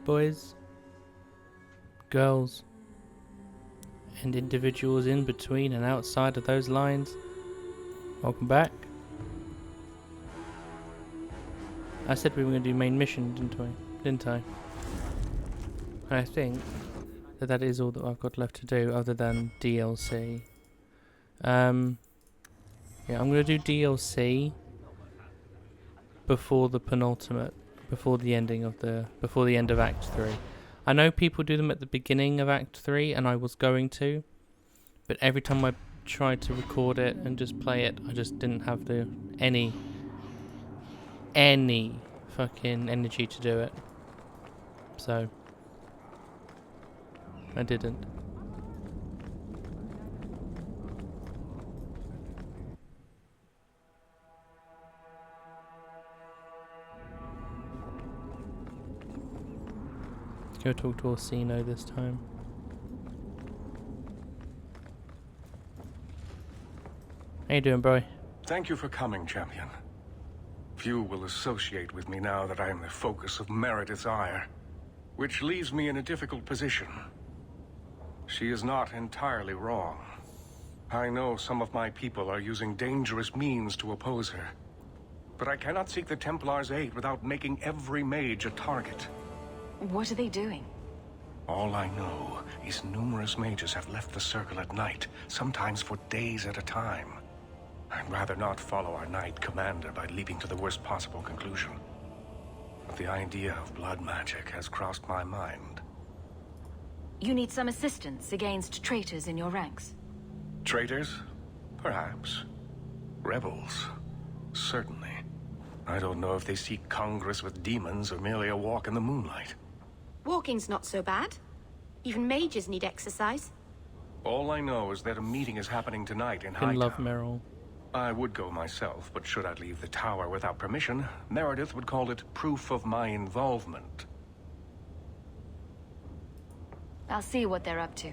boys, girls, and individuals in between and outside of those lines. Welcome back. I said we were going to do main mission, didn't I? I think that is all that I've got left to do other than DLC. Yeah, I'm going to do DLC before the penultimate, before the end of Act 3. I know people do them at the beginning of Act 3, and I was going to, but every time I tried to record it and just play it, I just didn't have any fucking energy to do it. So I didn't. Go talk to Orsino this time. How you doing, bro? Thank you for coming, champion. Few will associate with me now that I am the focus of Meredith's ire, which leaves me in a difficult position. She is not entirely wrong. I know some of my people are using dangerous means to oppose her, but I cannot seek the Templar's aid without making every mage a target. What are they doing? All I know is numerous mages have left the circle at night, sometimes for days at a time. I'd rather not follow our knight commander by leaping to the worst possible conclusion. But the idea of blood magic has crossed my mind. You need some assistance against traitors in your ranks. Traitors? Perhaps. Rebels? Certainly. I don't know if they seek congress with demons or merely a walk in the moonlight. Walking's not so bad. Even mages need exercise. All I know is that a meeting is happening tonight in I love Hightown. Meryl. I would go myself, but should I leave the tower without permission, Meredith would call it proof of my involvement. I'll see what they're up to.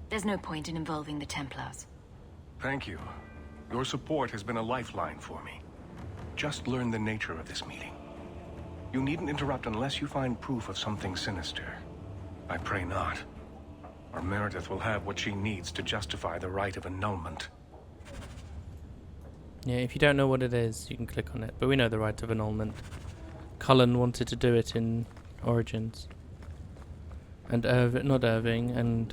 There's no point in involving the Templars. Thank you. Your support has been a lifeline for me. Just learn the nature of this meeting. You needn't interrupt unless you find proof of something sinister. I pray not. Or Meredith will have what she needs to justify the right of annulment. Yeah, if you don't know what it is, you can click on it. But we know the right of annulment. Cullen wanted to do it in Origins. And not Irving, and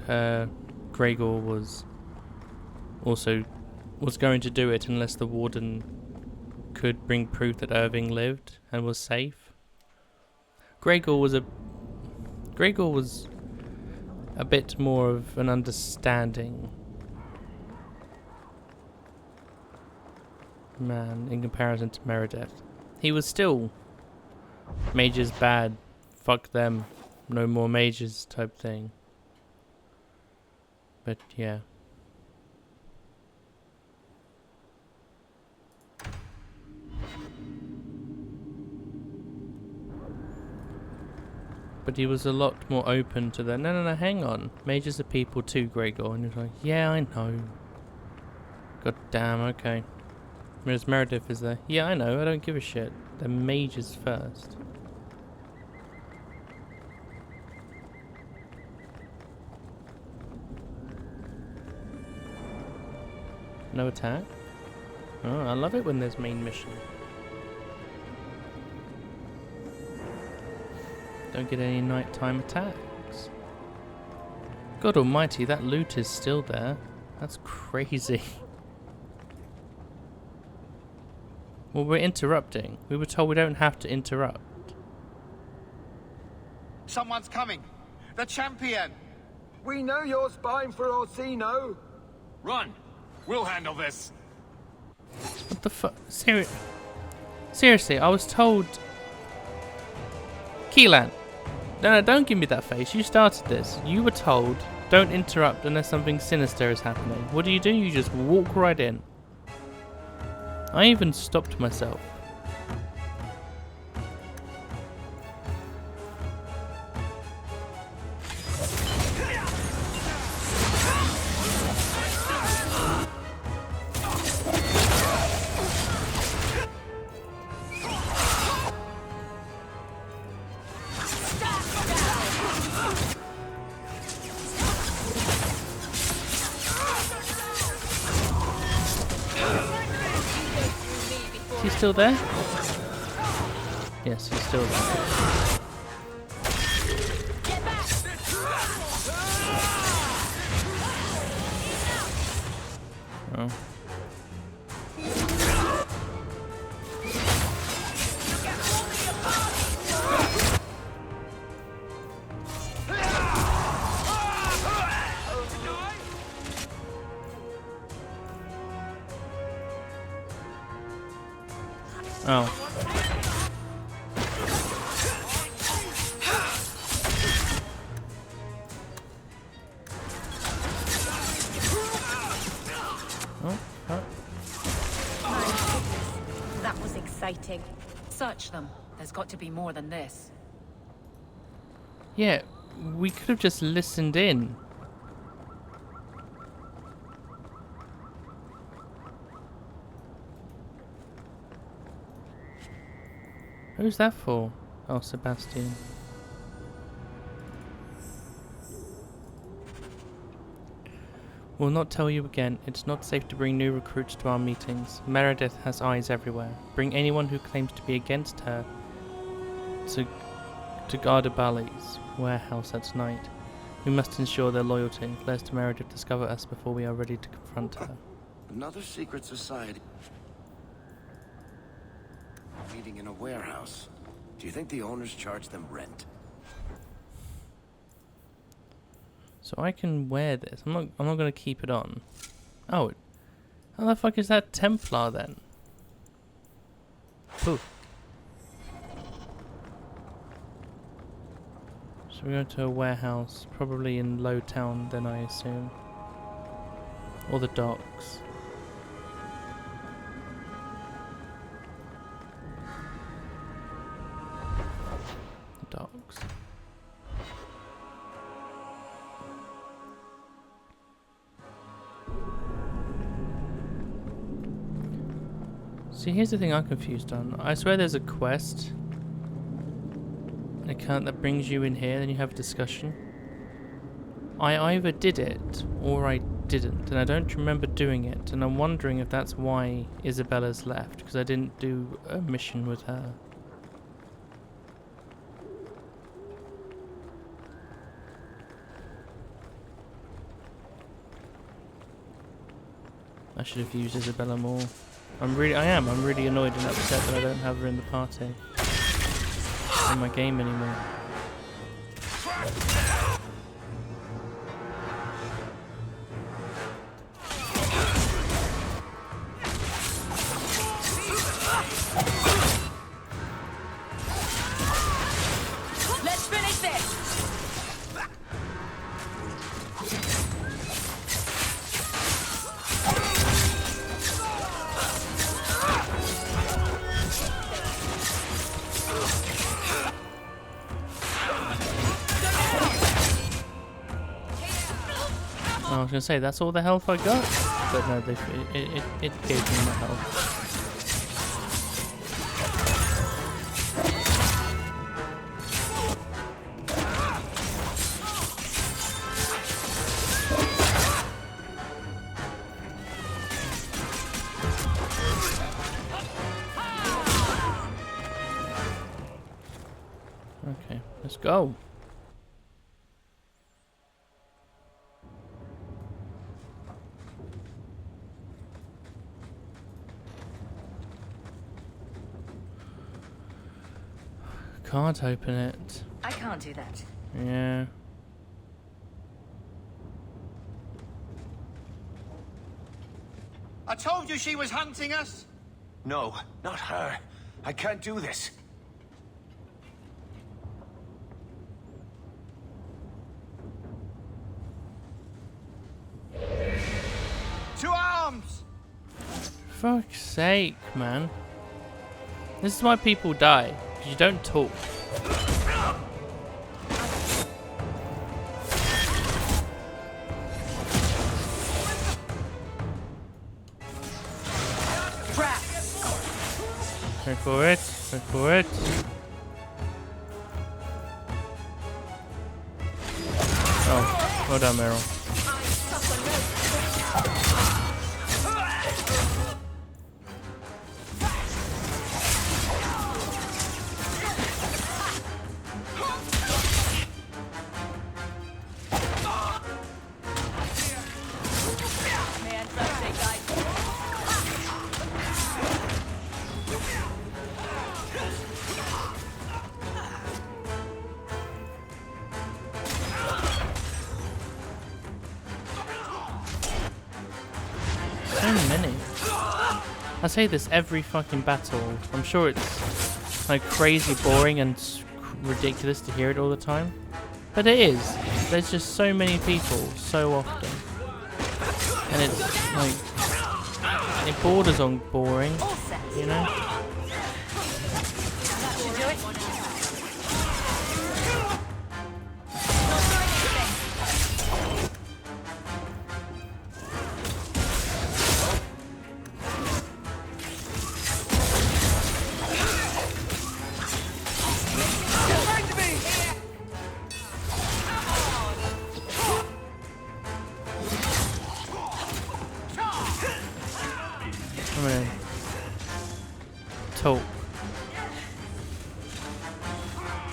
Gregor was going to do it unless the Warden could bring proof that Irving lived and was safe. Gregor was a bit more of an understanding man in comparison to Meredith. He was still mages bad, fuck them, no more mages type thing. But yeah. But he was a lot more open to the no, hang on. Mages are people too, Gregor. And he was like, yeah, I know. God damn, okay. Whereas Meredith is there. Yeah, I know, I don't give a shit. They're mages first. No attack? Oh, I love it when there's main mission. Don't get any nighttime attacks. God almighty, that loot is still there. That's crazy. Well, we're interrupting. We were told we don't have to interrupt. Someone's coming. The champion. We know you're spying for Orsino. Run. We'll handle this. What the fuck? Seriously, I was told... Keelan. No, don't give me that face. You started this. You were told, don't interrupt unless something sinister is happening. What do? You just walk right in. I even stopped myself. still there? Yes, he's still there. Oh. Oh. That was exciting. Search them. There's got to be more than this. Yeah, we could have just listened in. Who's that for? Oh, Sebastian. We'll not tell you again. It's not safe to bring new recruits to our meetings. Meredith has eyes everywhere. Bring anyone who claims to be against her to Gardabali's warehouse at night. We must ensure their loyalty, lest Meredith discover us before we are ready to confront her. Another secret society. Meeting in a warehouse. Do you think the owners charge them rent? So I can wear this. I'm not gonna keep it on. Oh, how the fuck is that Templar then? Poof. So we go to a warehouse, probably in Lowtown then I assume. Or the docks. Docks. See, here's the thing I'm confused on. I swear there's a quest account that brings you in here, then you have a discussion. I either did it or I didn't, and I don't remember doing it, and I'm wondering if that's why Isabella's left, because I didn't do a mission with her. I should have used Isabella more. I'm really annoyed and upset that I don't have her in the party. In my game anymore. Let's finish this! I was gonna say that's all the health I got, but no, it gave me my health. Okay, let's go. Can't open it. I can't do that. Yeah. I told you she was hunting us. No, not her. I can't do this. To arms! Fuck's sake, man. This is why people die. Because you don't talk. Go for it. Go for it. Oh, well done, Meryl. I say this every fucking battle. I'm sure it's like crazy boring and ridiculous to hear it all the time. But it is. There's just so many people so often. And it's like, it borders on boring, you know? I'm gonna talk.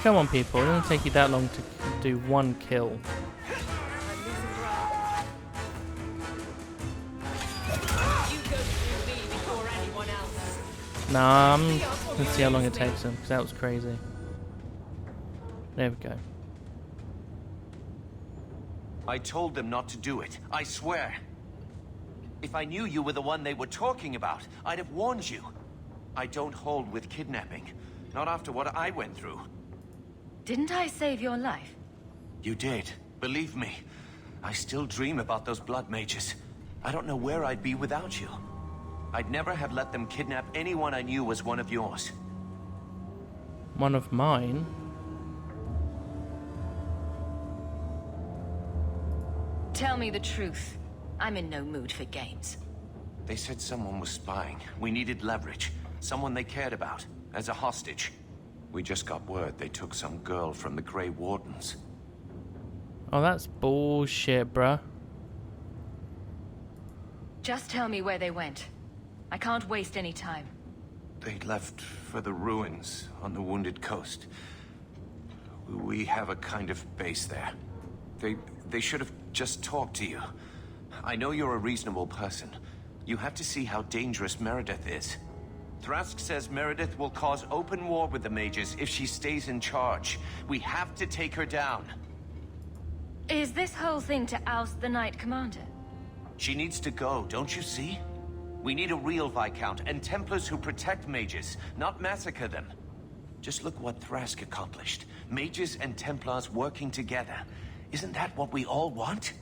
Come on, people. It doesn't take you that long to do one kill. Nah, let's see how long it takes them, because that was crazy. There we go. I told them not to do it, I swear. If I knew you were the one they were talking about, I'd have warned you. I don't hold with kidnapping. Not after what I went through. Didn't I save your life? You did. Believe me. I still dream about those blood mages. I don't know where I'd be without you. I'd never have let them kidnap anyone I knew was one of yours. One of mine? Tell me the truth. I'm in no mood for games. They said someone was spying. We needed leverage. Someone they cared about. As a hostage. We just got word they took some girl from the Grey Wardens. Oh, that's bullshit, bruh. Just tell me where they went. I can't waste any time. They left for the ruins on the Wounded Coast. We have a kind of base there. They should have just talked to you. I know you're a reasonable person. You have to see how dangerous Meredith is. Thrask says Meredith will cause open war with the mages if she stays in charge. We have to take her down. Is this whole thing to oust the Knight Commander? She needs to go, don't you see? We need a real Viscount and Templars who protect mages, not massacre them. Just look what Thrask accomplished. Mages and Templars working together. Isn't that what we all want?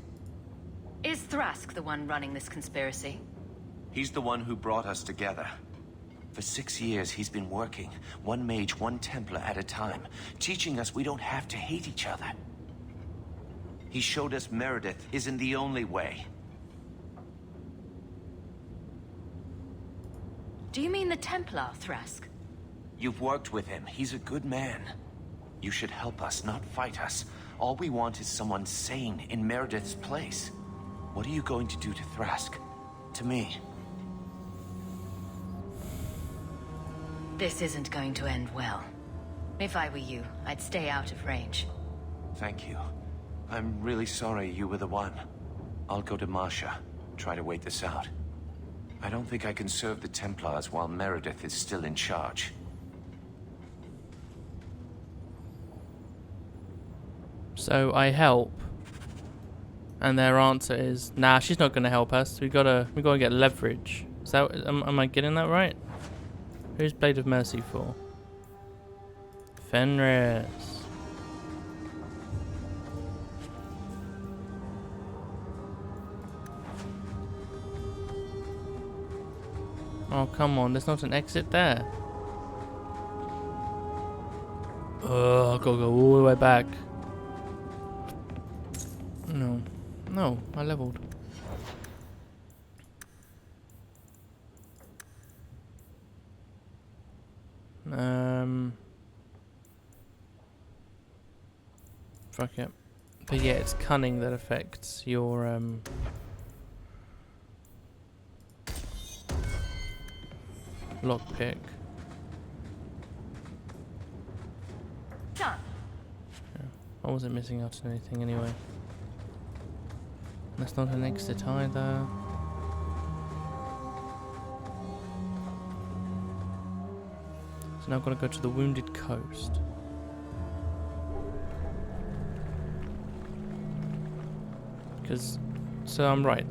Is Thrask the one running this conspiracy? He's the one who brought us together. For 6 years, he's been working, one mage, one Templar at a time, teaching us we don't have to hate each other. He showed us Meredith isn't the only way. Do you mean the Templar, Thrask? You've worked with him. He's a good man. You should help us, not fight us. All we want is someone sane in Meredith's place. What are you going to do to Thrask? To me? This isn't going to end well. If I were you, I'd stay out of range. Thank you. I'm really sorry you were the one. I'll go to Marsha, try to wait this out. I don't think I can serve the Templars while Meredith is still in charge. So I help, and their answer is, "Nah, she's not gonna help us. We gotta get leverage." Is that am I getting that right? Who's Blade of Mercy for? Fenris. Oh, come on, there's not an exit there. Oh, I've got to go all the way back. No, I leveled. Fuck it. But yeah, it's cunning that affects your lockpick. Done. Yeah, I wasn't missing out on anything anyway. That's not an exit either. So now I've got to go to the Wounded Coast. Because, so I'm right,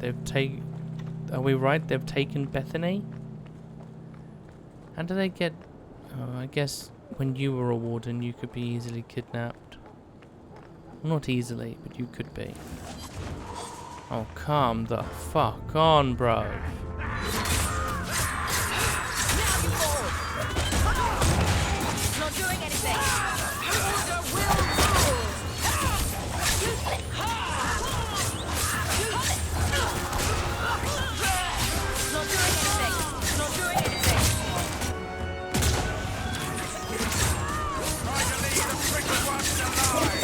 are we right? They've taken Bethany? How do they get... Oh, I guess when you were a warden, you could be easily kidnapped. Well, not easily, but you could be. Oh, come the fuck on, bro. Not doing anything. Order will rule. Useless. Not doing anything. Not doing anything. Trying to leave the pretty ones alive.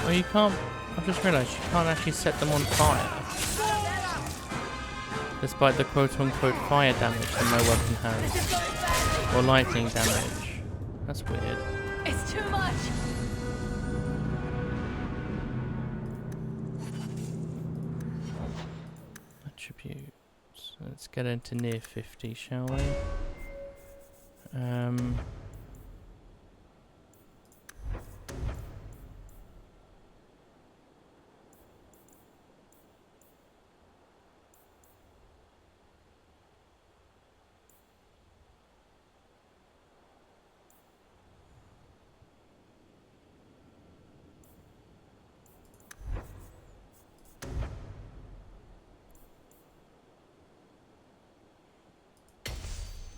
Oh, you can't... I've just realised you can't actually set them on fire. Despite the quote-unquote fire damage that my weapon has. Or lightning damage. That's weird. It's too much. Attributes. Let's get into near 50, shall we?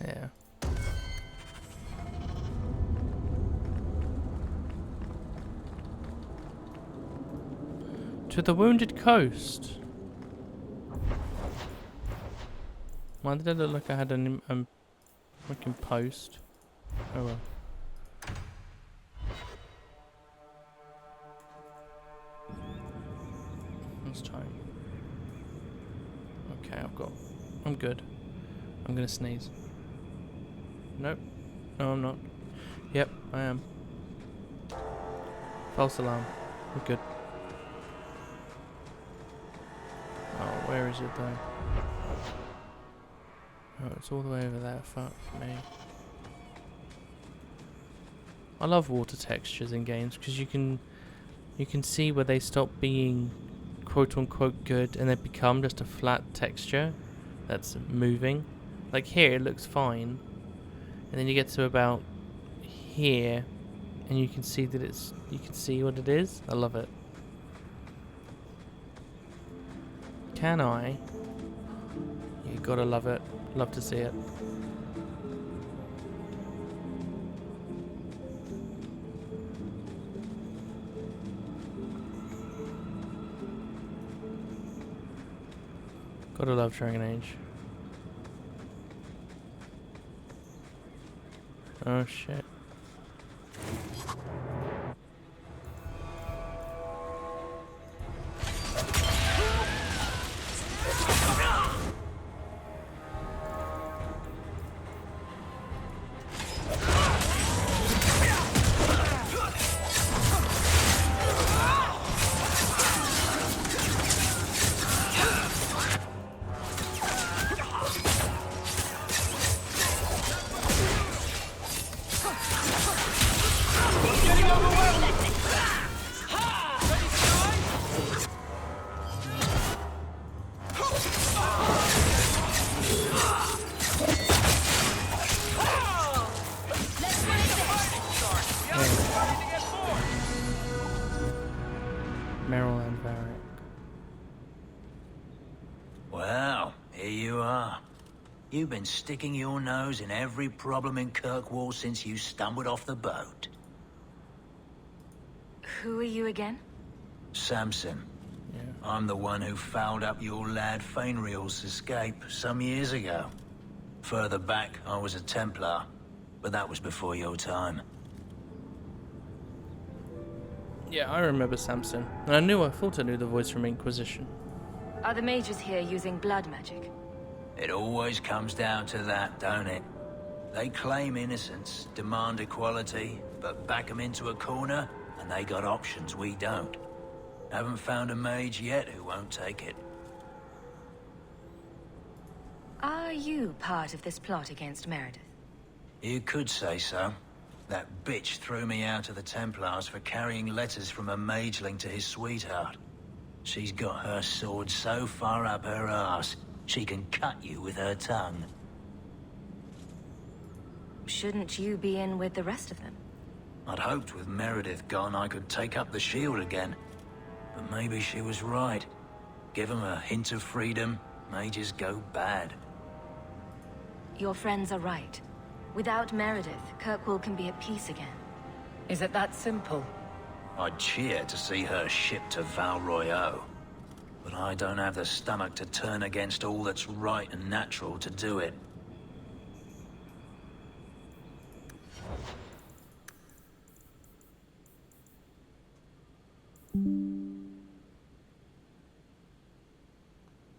Yeah. To the Wounded Coast. Why did it look like I had an freaking post? Oh well. Let's try. Okay, I'm good. I'm gonna sneeze. Nope. No, I'm not. Yep, I am. False alarm. We're good. Oh, where is it though? Oh, it's all the way over there. Fuck me. I love water textures in games because you can see where they stop being quote unquote good and they become just a flat texture that's moving. Like here it looks fine. And then you get to about here and you can see that you can see what it is. I love it. Can I? You gotta love it. Love to see it. Gotta love Dragon Age. Oh shit. Well, here you are. You've been sticking your nose in every problem in Kirkwall since you stumbled off the boat. Who are you again? Samson. Yeah. I'm the one who fouled up your lad Fainriel's escape some years ago. Further back, I was a Templar, but that was before your time. Yeah, I remember Samson. And I thought I knew the voice from Inquisition. Are the mages here using blood magic? It always comes down to that, don't it? They claim innocence, demand equality, but back them into a corner, and they got options we don't. Haven't found a mage yet who won't take it. Are you part of this plot against Meredith? You could say so. That bitch threw me out of the Templars for carrying letters from a mageling to his sweetheart. She's got her sword so far up her arse, she can cut you with her tongue. Shouldn't you be in with the rest of them? I'd hoped with Meredith gone I could take up the shield again. But maybe she was right. Give them a hint of freedom, mages go bad. Your friends are right. Without Meredith, Kirkwall can be at peace again. Is it that simple? I'd cheer to see her shipped to Veilgaurd. But I don't have the stomach to turn against all that's right and natural to do it.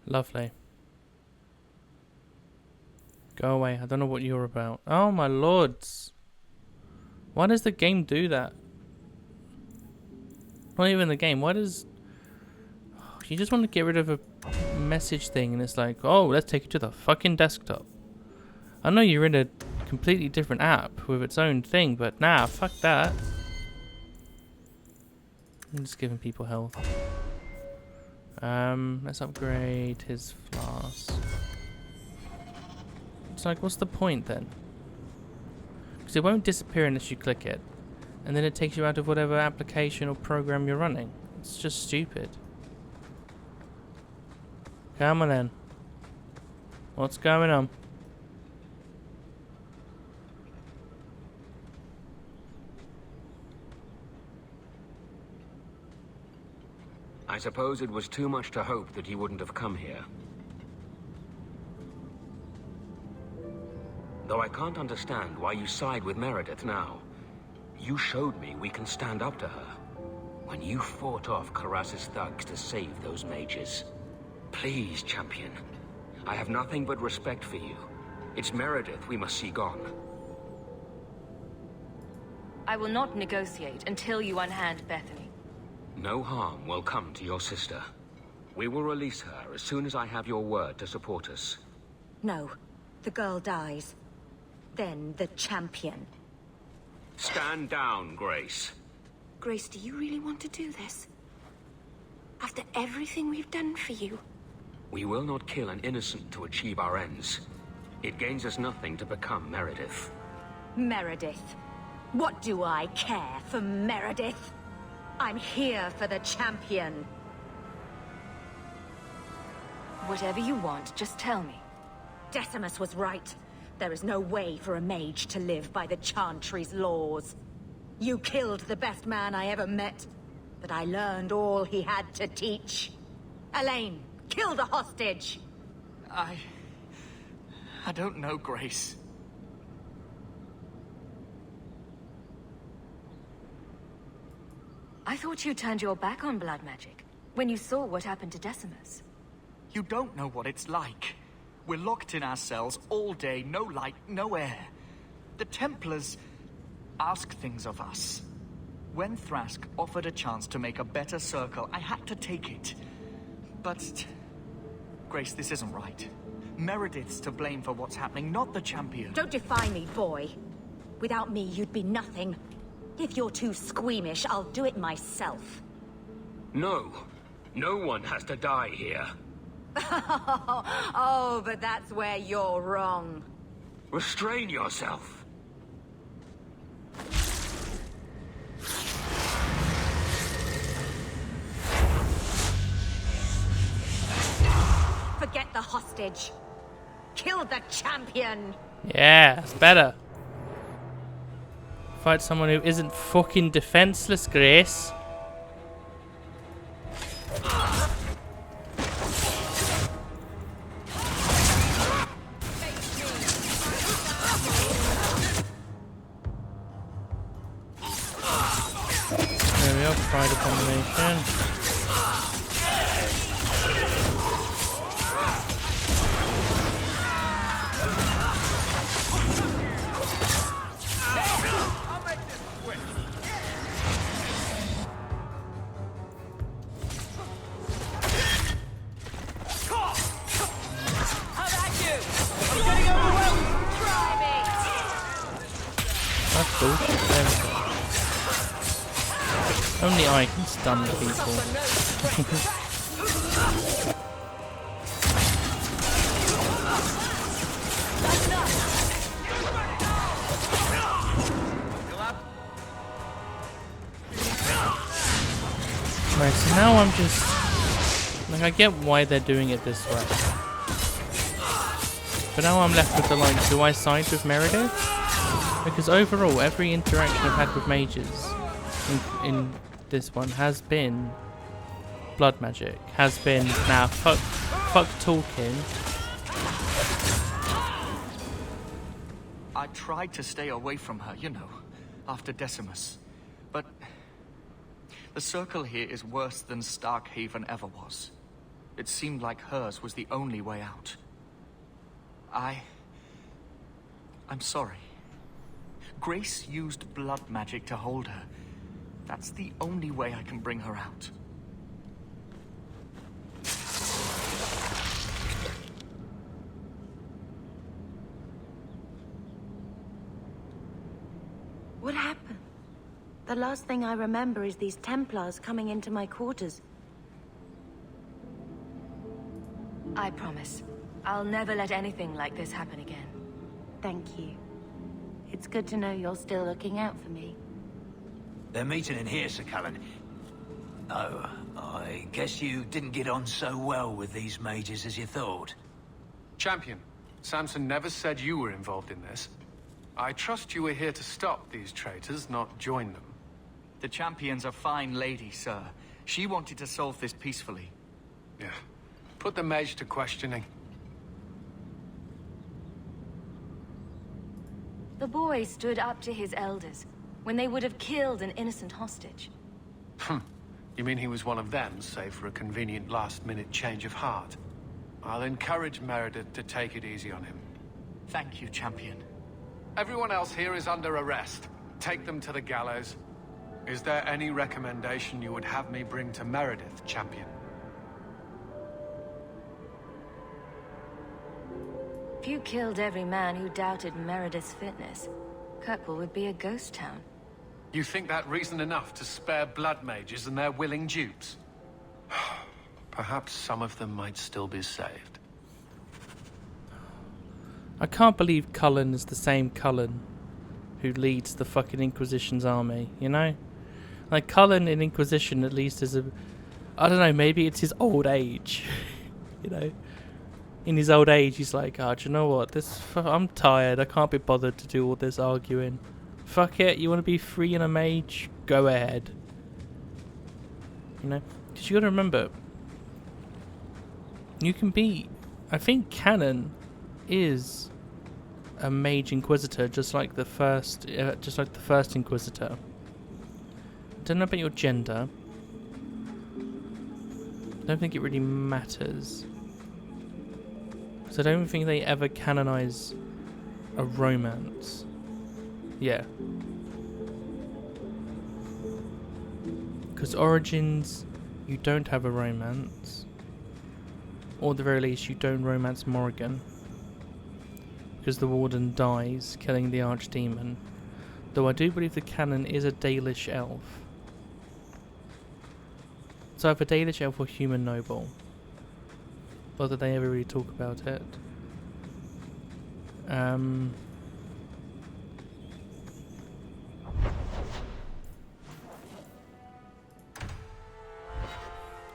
Lovely. Go away. I don't know what you're about. Oh my lords. Why does the game do that? Not even the game. Why does... You just want to get rid of a message thing and it's like, oh, let's take it to the fucking desktop. I know you're in a completely different app with its own thing, but nah, fuck that. I'm just giving people health. Let's upgrade his flask. It's like, what's the point then? Because it won't disappear unless you click it. And then it takes you out of whatever application or program you're running. It's just stupid. Come on then. What's going on? I suppose it was too much to hope that he wouldn't have come here. Though I can't understand why you side with Meredith now. You showed me we can stand up to her. When you fought off Karas's thugs to save those mages. Please, champion. I have nothing but respect for you. It's Meredith we must see gone. I will not negotiate until you unhand Bethany. No harm will come to your sister. We will release her as soon as I have your word to support us. No. The girl dies. Then the champion. Stand down, Grace. Grace, do you really want to do this? After everything we've done for you? We will not kill an innocent to achieve our ends. It gains us nothing to become Meredith. Meredith. What do I care for Meredith? I'm here for the champion. Whatever you want, just tell me. Decimus was right. There is no way for a mage to live by the Chantry's laws. You killed the best man I ever met, but I learned all he had to teach. Elaine, kill the hostage! I don't know, Grace. I thought you turned your back on blood magic when you saw what happened to Decimus. You don't know what it's like. We're locked in our cells all day, no light, no air. The Templars ask things of us. When Thrask offered a chance to make a better circle, I had to take it. But... Grace, this isn't right. Meredith's to blame for what's happening, not the champion. Don't defy me, boy. Without me, you'd be nothing. If you're too squeamish, I'll do it myself. No. No one has to die here. Oh, but that's where you're wrong. Restrain yourself. Forget the hostage. Kill the champion. Yeah, it's better. Fight someone who isn't fucking defenseless, Grace. There we are, pride abomination. How about you? That's bullshit. There we go. Only I can stun people. Right, so now I'm just... Like, I get why they're doing it this way. But now I'm left with the, like, do I side with Meredith? Because overall, every interaction I've had with mages in this one has been blood magic. Has been, nah, fuck talking. I tried to stay away from her, you know, after Decimus. But the circle here is worse than Starkhaven ever was. It seemed like hers was the only way out. I'm sorry. Grace used blood magic to hold her. That's the only way I can bring her out. What happened? The last thing I remember is these Templars coming into my quarters. I promise. I'll never let anything like this happen again. Thank you. It's good to know you're still looking out for me. They're meeting in here, Sir Cullen. Oh, I guess you didn't get on so well with these mages as you thought. Champion, Samson never said you were involved in this. I trust you were here to stop these traitors, not join them. The Champion's a fine lady, sir. She wanted to solve this peacefully. Yeah. Put the mage to questioning. The boy stood up to his elders when they would have killed an innocent hostage. You mean he was one of them, save for a convenient last-minute change of heart? I'll encourage Meredith to take it easy on him. Thank you, Champion. Everyone else here is under arrest. Take them to the gallows. Is there any recommendation you would have me bring to Meredith, Champion? If you killed every man who doubted Meredith's fitness, Kirkwall would be a ghost town. You think that reason enough to spare blood mages and their willing dupes? Perhaps some of them might still be saved. I can't believe Cullen is the same Cullen who leads the fucking Inquisition's army, you know? Like, Cullen in Inquisition at least is a... I don't know, maybe it's his old age, you know? In his old age, he's like, oh, do you know what? I'm tired. I can't be bothered to do all this arguing. Fuck it. You want to be free and a mage? Go ahead. You know? Because you got to remember, you can be... I think Canon is a mage inquisitor, just like the first inquisitor. I don't know about your gender. I don't think it really matters. So I don't think they ever canonize a romance. Yeah. Because Origins, you don't have a romance. Or at the very least, you don't romance Morrigan. Because the Warden dies, killing the Archdemon. Though I do believe the canon is a Dalish elf. So either Dalish elf or human noble. Or did they ever really talk about it?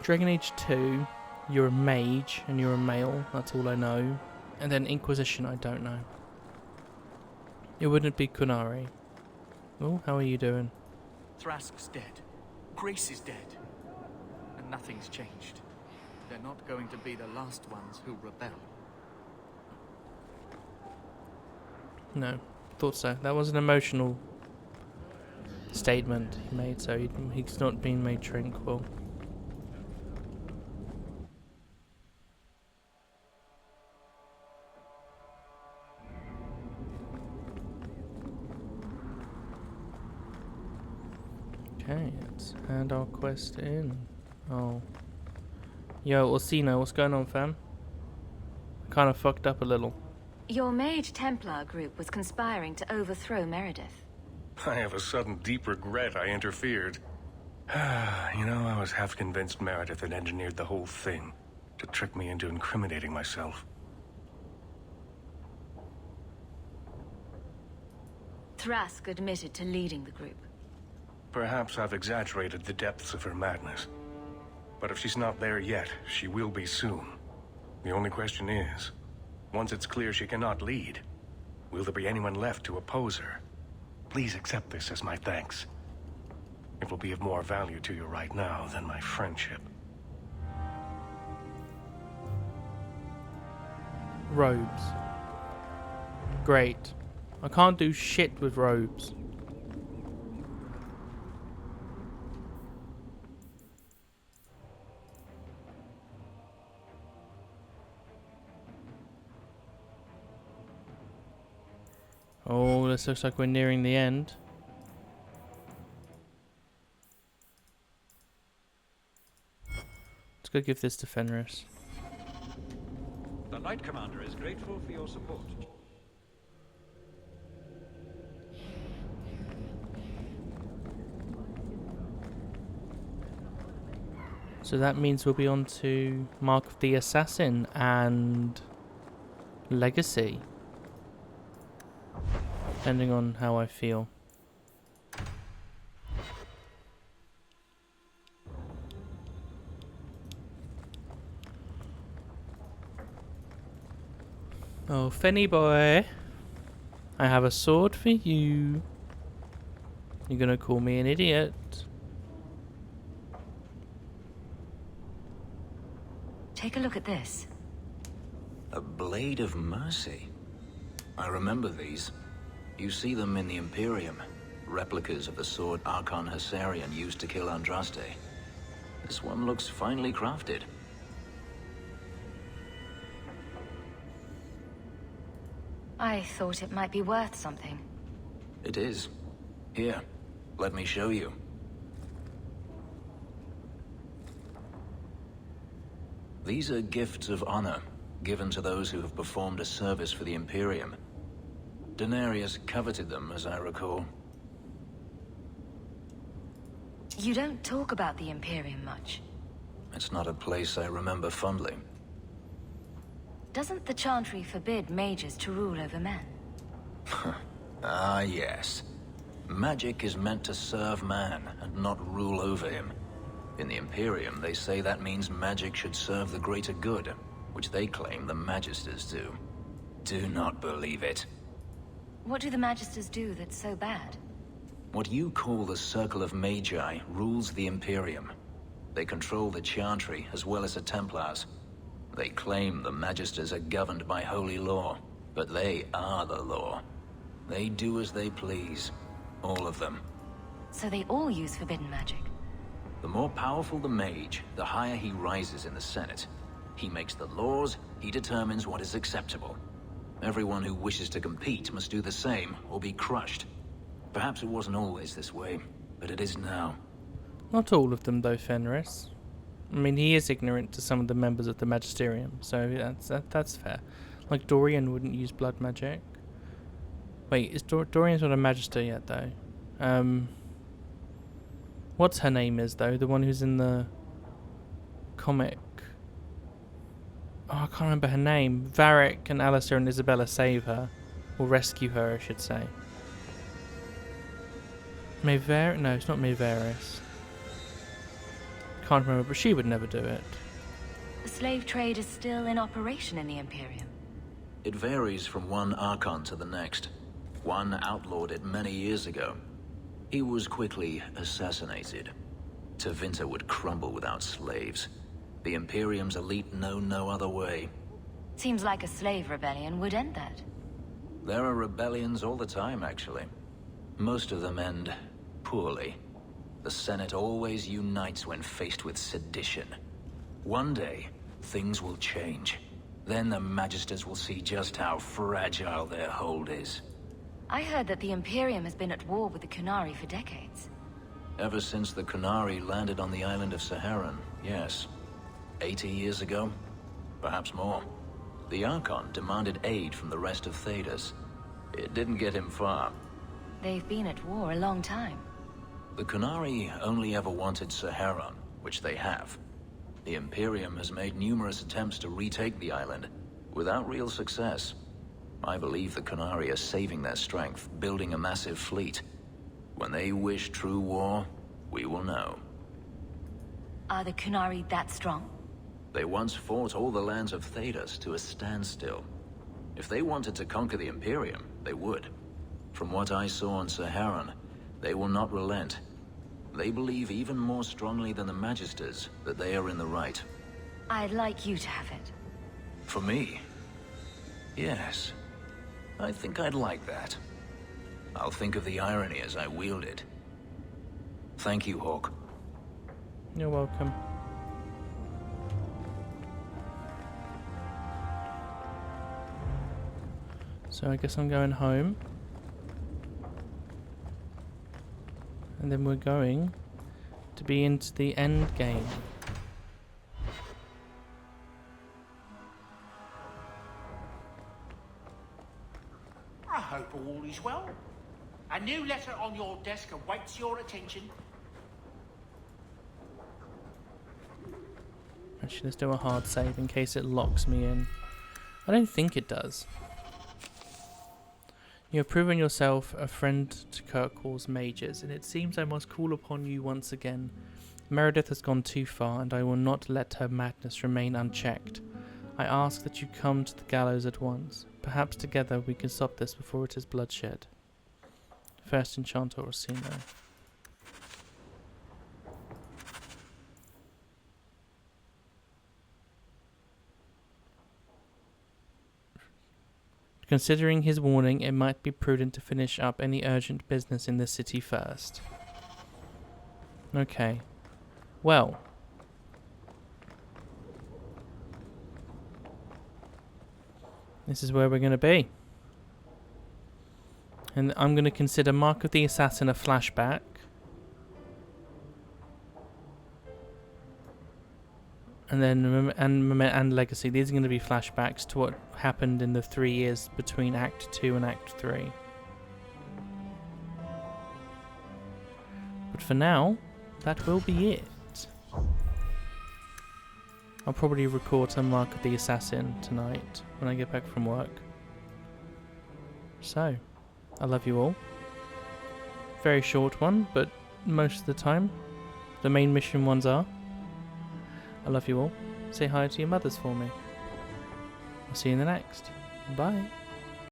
Dragon Age 2, you're a mage and you're a male, that's all I know. And then Inquisition, I don't know. It wouldn't be Kunari. Oh, how are you doing? Thrask's dead. Grace is dead. And nothing's changed. They're not going to be the last ones who rebel. No, thought so. That was an emotional statement he made, so he's not been made tranquil. Okay, let's hand our quest in. Oh. Yo, Orsino, what's going on, fam? Kind of fucked up a little. Your Mage Templar group was conspiring to overthrow Meredith. I have a sudden deep regret I interfered. You know, I was half convinced Meredith had engineered the whole thing to trick me into incriminating myself. Thrask admitted to leading the group. Perhaps I've exaggerated the depths of her madness. But if she's not there yet, she will be soon. The only question is, once it's clear she cannot lead, will there be anyone left to oppose her? Please accept this as my thanks. It will be of more value to you right now than my friendship. Robes. Great. I can't do shit with robes. Oh, this looks like we're nearing the end. Let's go give this to Fenris. The Knight Commander is grateful for your support. So that means we'll be on to Mark of the Assassin and Legacy. Depending on how I feel. Oh, Fenny boy. I have a sword for you. You're gonna call me an idiot. Take a look at this. A Blade of Mercy. I remember these. You see them in the Imperium. Replicas of the sword Archon Hessarian used to kill Andraste. This one looks finely crafted. I thought it might be worth something. It is. Here, let me show you. These are gifts of honor, given to those who have performed a service for the Imperium. Denarius coveted them, as I recall. You don't talk about the Imperium much. It's not a place I remember fondly. Doesn't the Chantry forbid mages to rule over men? Ah, yes. Magic is meant to serve man, and not rule over him. In the Imperium, they say that means magic should serve the greater good, which they claim the Magisters do. Do not believe it. What do the Magisters do that's so bad? What you call the Circle of Magi rules the Imperium. They control the Chantry as well as the Templars. They claim the Magisters are governed by holy law, but they are the law. They do as they please. All of them. So they all use forbidden magic? The more powerful the mage, the higher he rises in the Senate. He makes the laws, he determines what is acceptable. Everyone who wishes to compete must do the same, or be crushed. Perhaps it wasn't always this way, but it is now. Not all of them, though, Fenris. I mean, he is ignorant to some of the members of the Magisterium, so that's fair. Like, Dorian wouldn't use blood magic. Wait, is Dorian's not a Magister yet, though? What's her name is, though? The one who's in the comic. Oh, I can't remember her name. Varric and Alistair and Isabella save her. Or rescue her, I should say. Mayveris? No, it's not Mayveris. Can't remember, but she would never do it. The slave trade is still in operation in the Imperium. It varies from one Archon to the next. One outlawed it many years ago. He was quickly assassinated. Tevinter would crumble without slaves. The Imperium's elite know no other way. Seems like a slave rebellion would end that. There are rebellions all the time, actually. Most of them end poorly. The Senate always unites when faced with sedition. One day, things will change. Then the Magisters will see just how fragile their hold is. I heard that the Imperium has been at war with the Qunari for decades. Ever since the Qunari landed on the island of Saharan, yes. 80 years ago? Perhaps more. The Archon demanded aid from the rest of Thedas. It didn't get him far. They've been at war a long time. The Qunari only ever wanted Saharan, which they have. The Imperium has made numerous attempts to retake the island, without real success. I believe the Qunari are saving their strength, building a massive fleet. When they wish true war, we will know. Are the Qunari that strong? They once fought all the lands of Thedas to a standstill. If they wanted to conquer the Imperium, they would. From what I saw on Saharan, they will not relent. They believe even more strongly than the Magisters that they are in the right. I'd like you to have it. For me? Yes. I think I'd like that. I'll think of the irony as I wield it. Thank you, Hawk. You're welcome. So I guess I'm going home. And then we're going to be into the end game. I hope all is well. A new letter on your desk awaits your attention. Actually, let's do a hard save in case it locks me in. I don't think it does. You have proven yourself a friend to Kirkwall's mages, and it seems I must call upon you once again. Meredith has gone too far, and I will not let her madness remain unchecked. I ask that you come to the gallows at once. Perhaps together we can stop this before it is bloodshed. First Enchanter Orsino. Considering his warning, it might be prudent to finish up any urgent business in the city first. Okay. Well. This is where we're going to be. And I'm going to consider Mark of the Assassin a flashback. And then and Legacy. These are going to be flashbacks to what happened in the 3 years between Act 2 and Act 3. But for now, that will be it. I'll probably record some Mark of the Assassin tonight when I get back from work. So, I love you all. Very short one, but most of the time, the main mission ones are. I love you all. Say hi to your mothers for me. I'll see you in the next. Bye.